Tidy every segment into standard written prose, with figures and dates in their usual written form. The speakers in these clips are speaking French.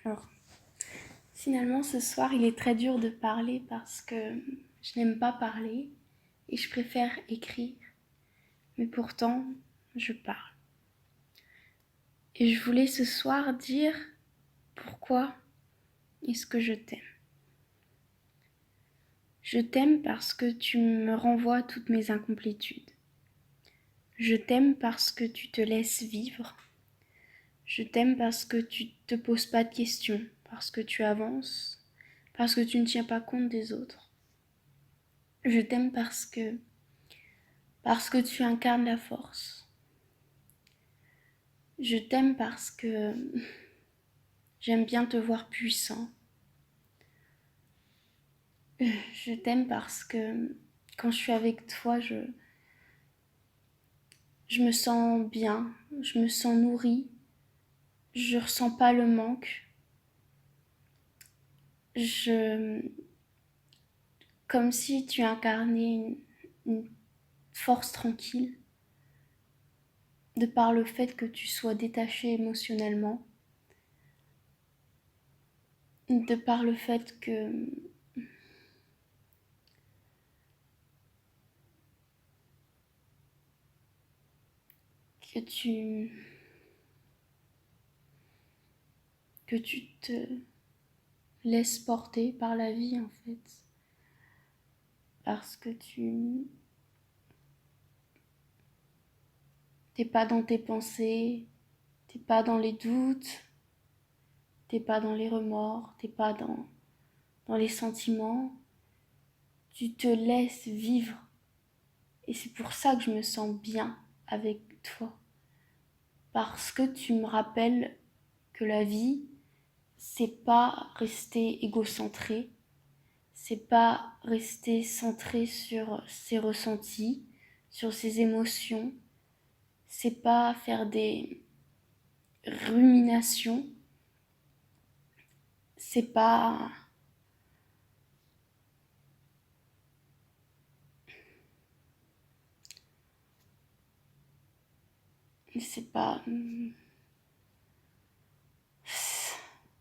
Alors, finalement, ce soir, il est très dur de parler parce que je n'aime pas parler et je préfère écrire. Mais pourtant, je parle. Et je voulais ce soir dire pourquoi est-ce que je t'aime. Je t'aime parce que tu me renvoies toutes mes incomplétudes. Je t'aime parce que tu te laisses vivre. Je t'aime parce que tu ne te poses pas de questions, parce que tu avances, parce que tu ne tiens pas compte des autres. Je t'aime parce que tu incarnes la force. Je t'aime parce que j'aime bien te voir puissant. Je t'aime parce que quand je suis avec toi, je me sens bien, je me sens nourrie, je ressens pas le manque. Je, Comme si tu incarnais une force tranquille, de par le fait que tu sois détaché émotionnellement, de par le fait que tu, que tu te laisses porter par la vie en fait, parce que tu t'es pas dans tes pensées, t'es pas dans les doutes, t'es pas dans les remords, t'es pas dans les sentiments, tu te laisses vivre. Et c'est pour ça que je me sens bien avec toi. Parce que tu me rappelles que la vie, c'est pas rester égocentré, c'est pas rester centré sur ses ressentis, sur ses émotions, c'est pas faire des ruminations, c'est pas c'est pas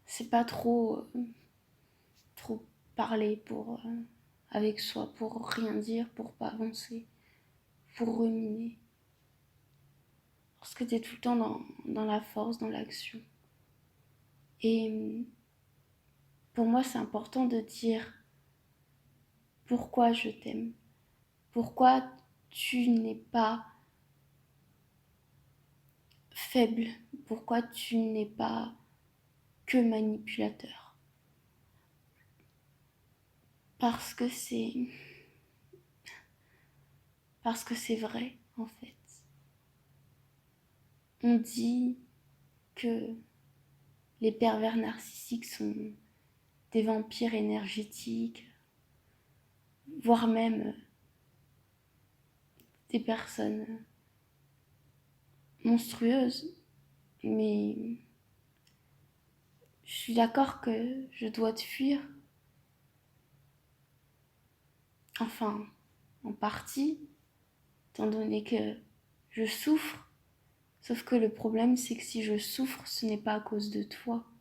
c'est pas trop parler pour avec soi, pour rien dire, pour pas avancer, pour ruminer, parce que t'es tout le temps dans la force, dans l'action. Et pour moi, c'est important de dire pourquoi je t'aime, pourquoi tu n'es pas faible, pourquoi tu n'es pas que manipulateur. Parce que c'est parce que c'est vrai en fait. On dit que les pervers narcissiques sont des vampires énergétiques, voire même des personnes monstrueuses, mais je suis d'accord que je dois te fuir, enfin, en partie, étant donné que je souffre. Sauf que le problème, c'est que si je souffre, ce n'est pas à cause de toi.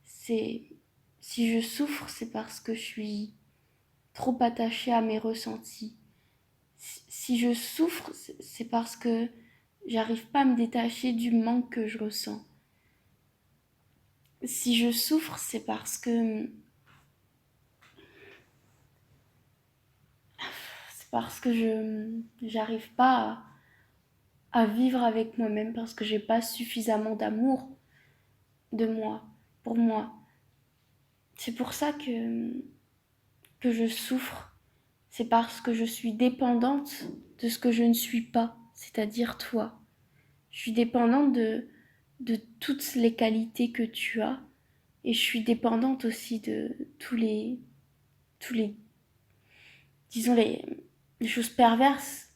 C'est Si je souffre, c'est parce que je suis trop attachée à mes ressentis. Si je souffre, c'est parce que j'arrive pas à me détacher du manque que je ressens. Si je souffre, c'est parce que je j'arrive pas à vivre avec moi-même parce que j'ai pas suffisamment d'amour de moi, pour moi. C'est pour ça que je souffre. C'est parce que je suis dépendante de ce que je ne suis pas, c'est-à-dire toi. Je suis dépendante de toutes les qualités que tu as et je suis dépendante aussi de tous les disons les choses perverses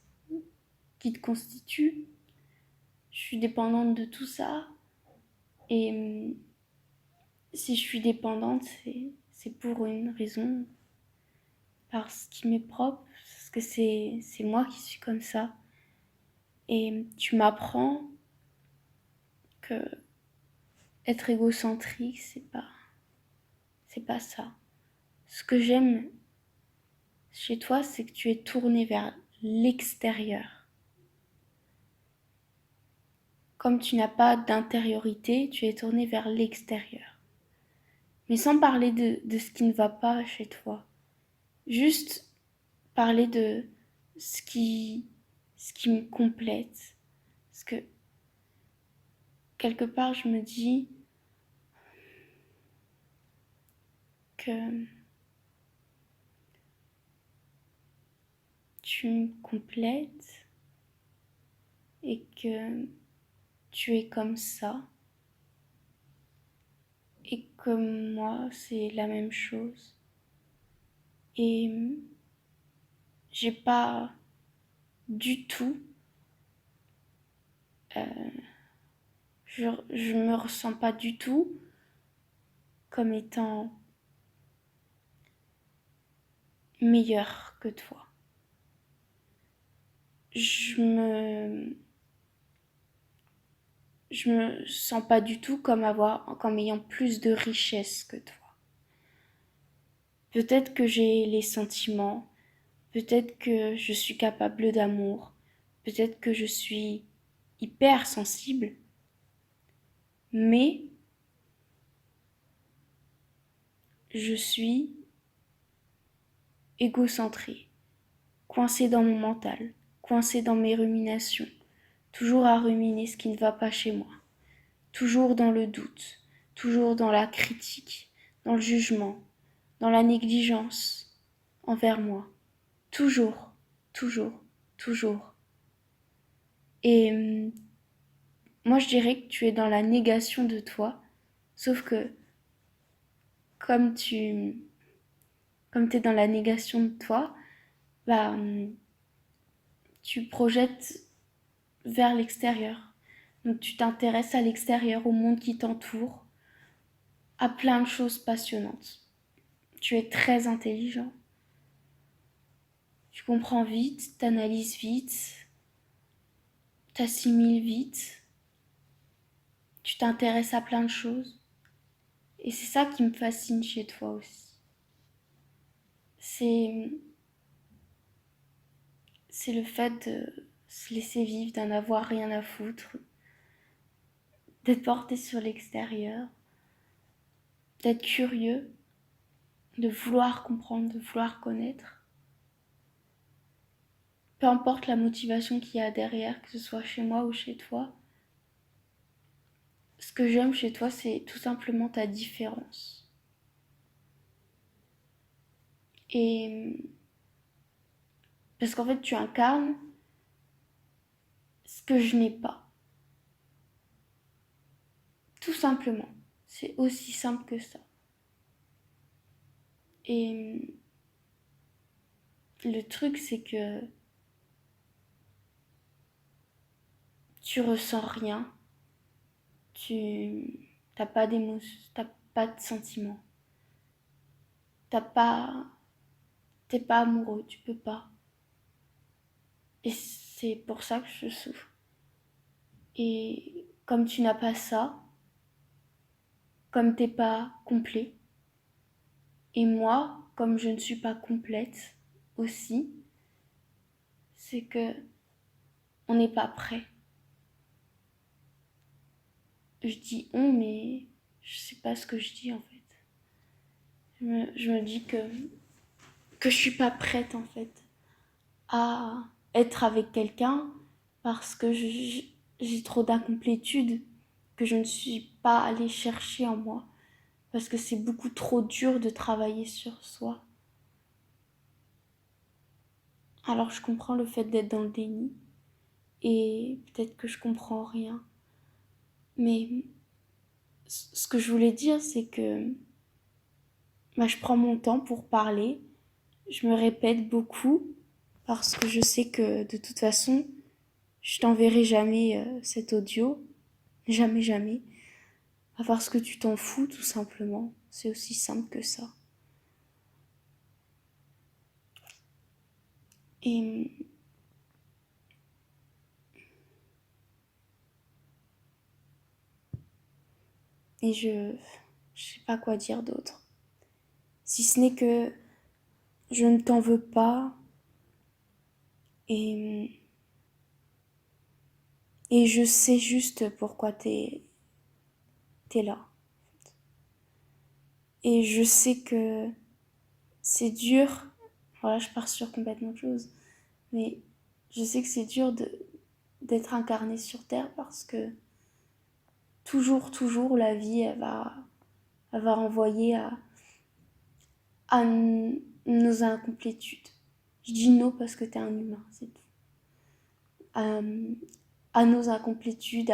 qui te constituent. Je suis dépendante de tout ça et si je suis dépendante, c'est pour une raison, parce qu'il m'est propre, parce que c'est moi qui suis comme ça. Et tu m'apprends que être égocentrique, c'est pas ça. Ce que j'aime chez toi, c'est que tu es tourné vers l'extérieur. Comme tu n'as pas d'intériorité, tu es tourné vers l'extérieur. Mais sans parler de ce qui ne va pas chez toi. Juste parler de ce qui, ce qui me complète. Parce que quelque part, je me dis que tu me complètes et que tu es comme ça et que moi, c'est la même chose. Et j'ai pas du tout, je me ressens pas du tout comme étant meilleure que toi. Je me sens pas du tout comme ayant plus de richesse que toi. Peut-être que j'ai les sentiments, peut-être que je suis capable d'amour, peut-être que je suis hyper sensible, mais je suis égocentrée, coincée dans mon mental, coincée dans mes ruminations, toujours à ruminer ce qui ne va pas chez moi, toujours dans le doute, toujours dans la critique, dans le jugement, dans la négligence envers moi. Toujours, toujours, toujours. Et moi, je dirais que tu es dans la négation de toi, sauf que comme tu comme es dans la négation de toi, bah, tu projettes vers l'extérieur. Donc tu t'intéresses à l'extérieur, au monde qui t'entoure, à plein de choses passionnantes. Tu es très intelligent. Tu comprends vite, t'analyses vite, t'assimiles vite. Tu t'intéresses à plein de choses. Et c'est ça qui me fascine chez toi aussi. C'est c'est le fait de se laisser vivre, d'en avoir rien à foutre, d'être porté sur l'extérieur, d'être curieux, de vouloir comprendre, de vouloir connaître. Peu importe la motivation qu'il y a derrière, que ce soit chez moi ou chez toi, ce que j'aime chez toi, c'est tout simplement ta différence. Et parce qu'en fait, tu incarnes ce que je n'ai pas. Tout simplement. C'est aussi simple que ça. Et le truc, c'est que tu ressens rien, tu t'as pas d'émotion, t'as pas de sentiments, t'es pas amoureux, tu peux pas. Et c'est pour ça que je souffre. Et comme tu n'as pas ça, comme t'es pas complet, et moi, comme je ne suis pas complète aussi, c'est que on n'est pas prêt. Je dis on, mais je sais pas ce que je dis en fait. Je me dis que je suis pas prête en fait à être avec quelqu'un parce que j'ai trop d'incomplétude que je ne suis pas allée chercher en moi parce que c'est beaucoup trop dur de travailler sur soi. Alors je comprends le fait d'être dans le déni et peut-être que je comprends rien. Mais ce que je voulais dire, c'est que bah, je prends mon temps pour parler, je me répète beaucoup parce que je sais que de toute façon, je t'enverrai jamais cet audio, jamais, jamais, parce que tu t'en fous tout simplement. C'est aussi simple que ça. Et Et je sais pas quoi dire d'autre. Si ce n'est que je ne t'en veux pas et, et je sais juste pourquoi t'es là. Et je sais que c'est dur. Voilà, je pars sur complètement autre chose. Mais je sais que c'est dur d'être incarné sur Terre parce que toujours, la vie, elle va renvoyer à nos incomplétudes. Je dis non parce que t'es un humain, c'est tout. À nos incomplétudes,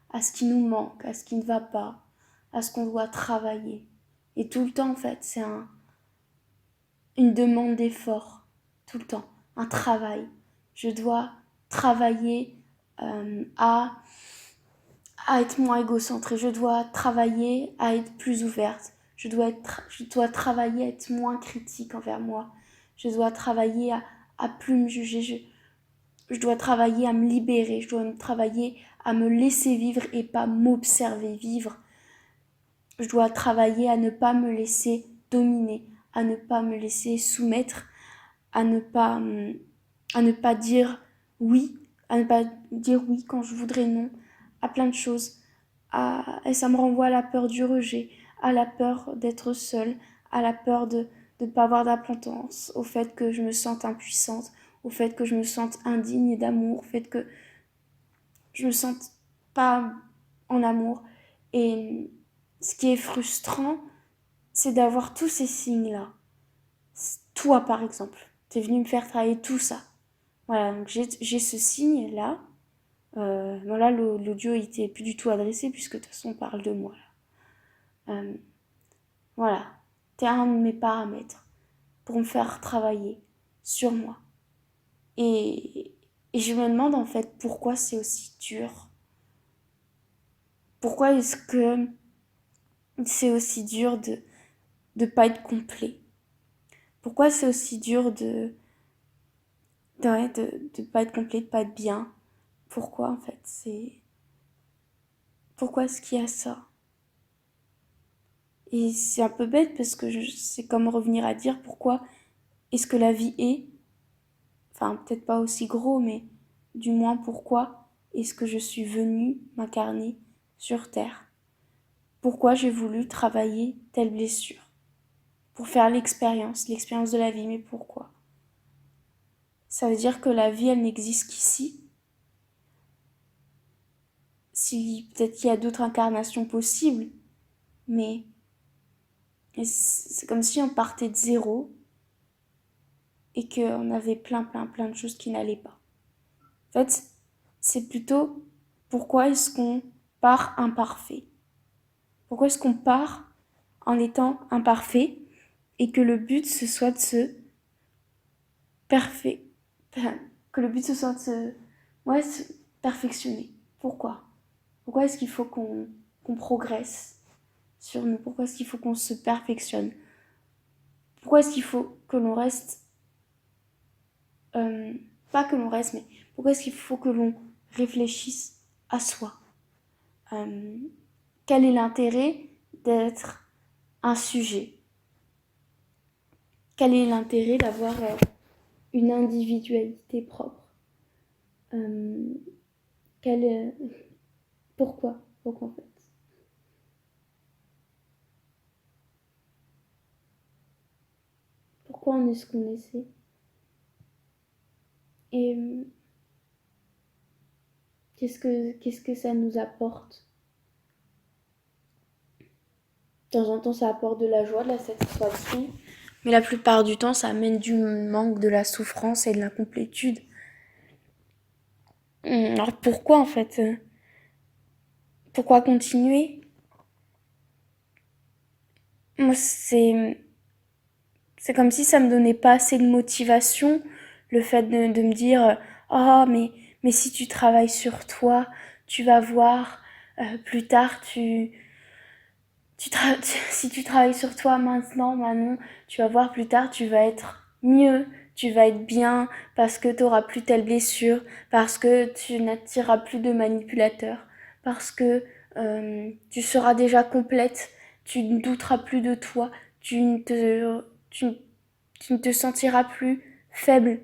à ce qui nous manque, à ce qui ne va pas, à ce qu'on doit travailler. Et tout le temps, en fait, c'est une demande d'effort. Tout le temps. Un travail. Je dois travailler à être moins égocentrée. Je dois travailler à être plus ouverte. Je dois travailler à être moins critique envers moi. Je dois travailler à plus me juger. Je dois travailler à me libérer. Je dois travailler à me laisser vivre et pas m'observer vivre. Je dois travailler à ne pas me laisser dominer, à ne pas me laisser soumettre, à ne pas dire oui, à ne pas dire oui quand je voudrais non, à plein de choses. Et ça me renvoie à la peur du rejet, à la peur d'être seule, à la peur de ne pas avoir d'importance, au fait que je me sente impuissante, au fait que je me sente indigne d'amour, au fait que je me sente pas en amour. Et ce qui est frustrant, c'est d'avoir tous ces signes-là. Toi, par exemple, t'es venu me faire travailler tout ça. Voilà, donc j'ai ce signe-là. Bon là, l'audio il était plus du tout adressé puisque de toute façon on parle de moi. Euh, voilà, t'es un de mes paramètres pour me faire travailler sur moi. Et je me demande en fait pourquoi c'est aussi dur. Pourquoi est-ce que c'est aussi dur de pas être complet? Pourquoi c'est aussi dur de pas être complet, de pas être bien? Pourquoi en fait pourquoi est-ce qu'il y a ça? Et c'est un peu bête parce que c'est comme revenir à dire pourquoi est-ce que la vie est, enfin peut-être pas aussi gros, mais du moins pourquoi est-ce que je suis venue m'incarner sur Terre? Pourquoi j'ai voulu travailler telle blessure? Pour faire l'expérience de la vie, mais pourquoi? Ça veut dire que la vie, elle n'existe qu'ici. Si peut-être qu'il y a d'autres incarnations possibles, mais c'est comme si on partait de zéro et qu'on avait plein de choses qui n'allaient pas. En fait, c'est plutôt pourquoi est-ce qu'on part imparfait? Pourquoi est-ce qu'on part en étant imparfait et que le but ce soit de se parfait, que le but ce soit de se perfectionner. Pourquoi? Pourquoi est-ce qu'il faut qu'on progresse sur nous? Pourquoi est-ce qu'il faut qu'on se perfectionne? Pourquoi est-ce qu'il faut que l'on reste pas que l'on reste, mais pourquoi est-ce qu'il faut que l'on réfléchisse à soi? Quel est l'intérêt d'être un sujet? Quel est l'intérêt d'avoir une individualité propre? quel, euh, Pourquoi? Pourquoi en fait? Pourquoi on est ce qu'on essaie? Et qu'est-ce que ça nous apporte? De temps en temps, ça apporte de la joie, de la satisfaction. Mais la plupart du temps, ça amène du manque, de la souffrance et de l'incomplétude. Alors pourquoi en fait? Pourquoi continuer? Moi, c'est comme si ça me donnait pas assez de motivation, le fait de me dire oh mais si tu travailles sur toi, tu vas voir plus tard si tu travailles sur toi maintenant, Manon, tu vas voir plus tard, tu vas être mieux, tu vas être bien parce que tu n'auras plus telle blessure, parce que tu n'attireras plus de manipulateurs, parce que tu seras déjà complète, tu ne douteras plus de toi, tu, tu ne te sentiras plus faible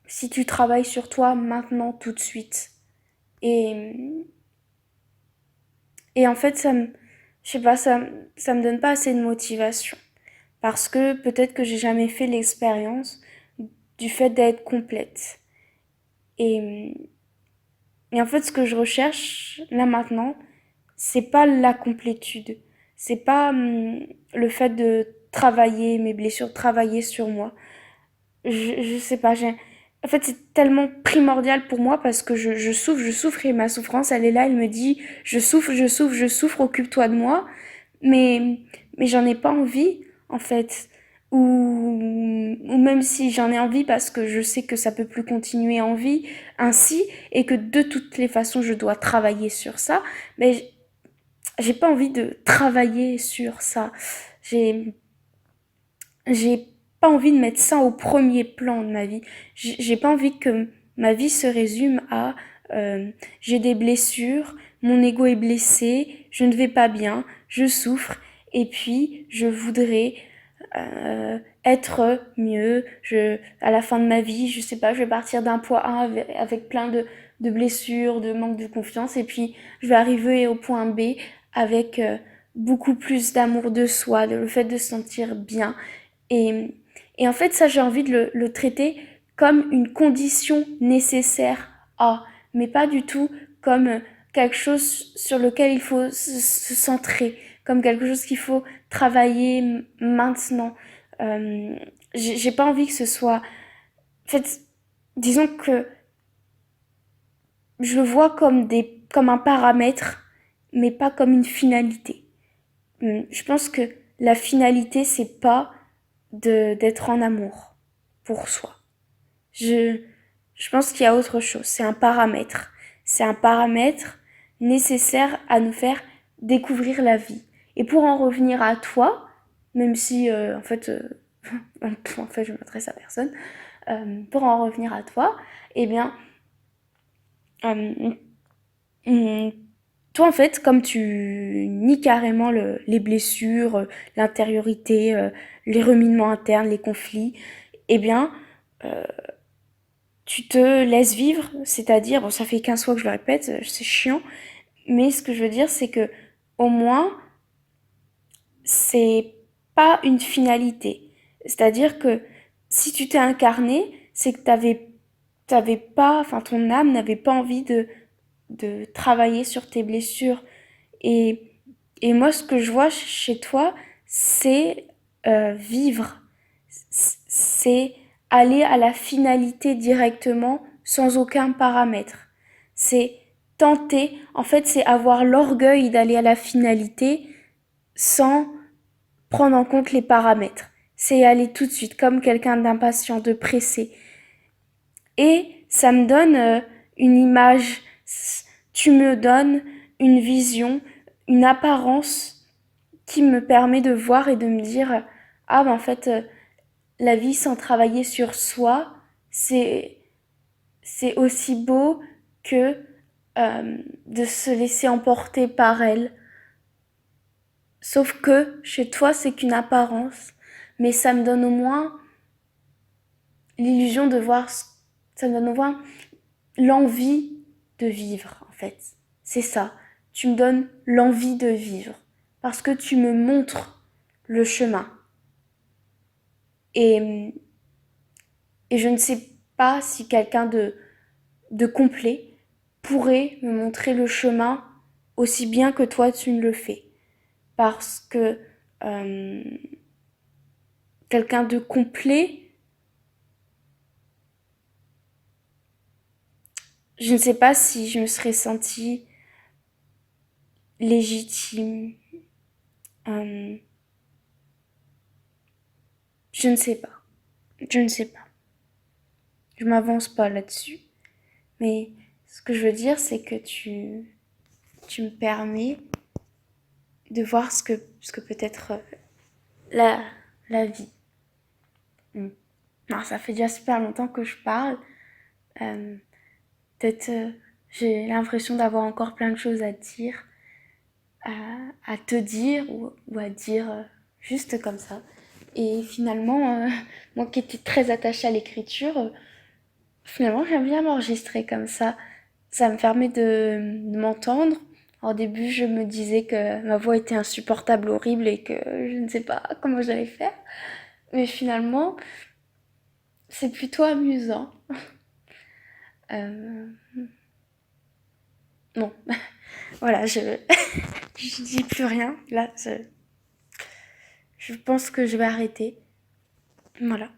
si tu travailles sur toi maintenant, tout de suite. Et, et en fait, je sais pas, ça me donne pas assez de motivation. Parce que peut-être que j'ai jamais fait l'expérience du fait d'être complète. Et, et en fait, ce que je recherche là maintenant, c'est pas la complétude. C'est pas le fait de travailler mes blessures, travailler sur moi. Je sais pas, en fait, c'est tellement primordial pour moi parce que je souffre et ma souffrance, elle est là, elle me dit, je souffre, occupe-toi de moi. Mais, mais j'en ai pas envie, en fait. Ou même si j'en ai envie parce que je sais que ça peut plus continuer en vie ainsi et que de toutes les façons je dois travailler sur ça, mais j'ai pas envie de travailler sur ça. J'ai, j'ai pas envie de mettre ça au premier plan de ma vie. J'ai pas envie que ma vie se résume à j'ai des blessures, mon ego est blessé, je ne vais pas bien, je souffre et puis je voudrais être mieux. À la fin de ma vie, je sais pas, je vais partir d'un point A avec plein de blessures, de manque de confiance, et puis je vais arriver au point B avec beaucoup plus d'amour de soi, de le fait de se sentir bien. Et, et en fait, ça, j'ai envie de le traiter comme une condition nécessaire à, mais pas du tout comme quelque chose sur lequel il faut se centrer, comme quelque chose qu'il faut travailler maintenant. J'ai pas envie que ce soit... En fait, disons que je le vois comme un paramètre, mais pas comme une finalité. Je pense que la finalité, c'est pas d'être en amour pour soi. Je, je pense qu'il y a autre chose. C'est un paramètre. C'est un paramètre nécessaire à nous faire découvrir la vie. Et pour en revenir à toi, même si en fait je m'adresse à personne, pour en revenir à toi, eh bien, euh, hum, toi en fait, comme tu nies carrément les blessures, l'intériorité, les reminements internes, les conflits, eh bien, euh, tu te laisses vivre, c'est-à-dire, bon, ça fait 15 fois que je le répète, c'est chiant, mais ce que je veux dire, c'est que au moins, c'est pas une finalité. C'est-à-dire que si tu t'es incarné, c'est que t'avais pas, enfin, ton âme n'avait pas envie de travailler sur tes blessures. Et, et moi, ce que je vois chez toi, c'est vivre. C'est aller à la finalité directement sans aucun paramètre. C'est tenter, en fait, c'est avoir l'orgueil d'aller à la finalité sans prendre en compte les paramètres. C'est aller tout de suite, comme quelqu'un d'impatient, de pressé. Et ça me donne une image, tu me donnes une vision, une apparence qui me permet de voir et de me dire, ah ben en fait, la vie sans travailler sur soi, c'est aussi beau que de se laisser emporter par elle. Sauf que chez toi, c'est qu'une apparence, mais ça me donne au moins l'illusion de voir, ça me donne au moins l'envie de vivre, en fait. C'est ça. Tu me donnes l'envie de vivre parce que tu me montres le chemin. Et, et je ne sais pas si quelqu'un de complet pourrait me montrer le chemin aussi bien que toi tu ne le fais. Parce que euh, quelqu'un de complet, je ne sais pas si je me serais sentie légitime. Euh, je ne sais pas. Je ne sais pas. Je m'avance pas là-dessus. Mais ce que je veux dire, c'est que tu me permets de voir ce que peut être la, la vie. Non, ça fait déjà super longtemps que je parle. Euh, Peut-être J'ai l'impression d'avoir encore plein de choses à dire, à, à te dire ou à dire juste comme ça. Et finalement, moi qui étais très attachée à l'écriture, finalement j'aime bien m'enregistrer comme ça. Ça me permet de m'entendre. Au début, je me disais que ma voix était insupportable, horrible et que je ne sais pas comment j'allais faire. Mais finalement, c'est plutôt amusant. Euh, bon, voilà, je dis plus rien. Là, je pense que je vais arrêter. Voilà.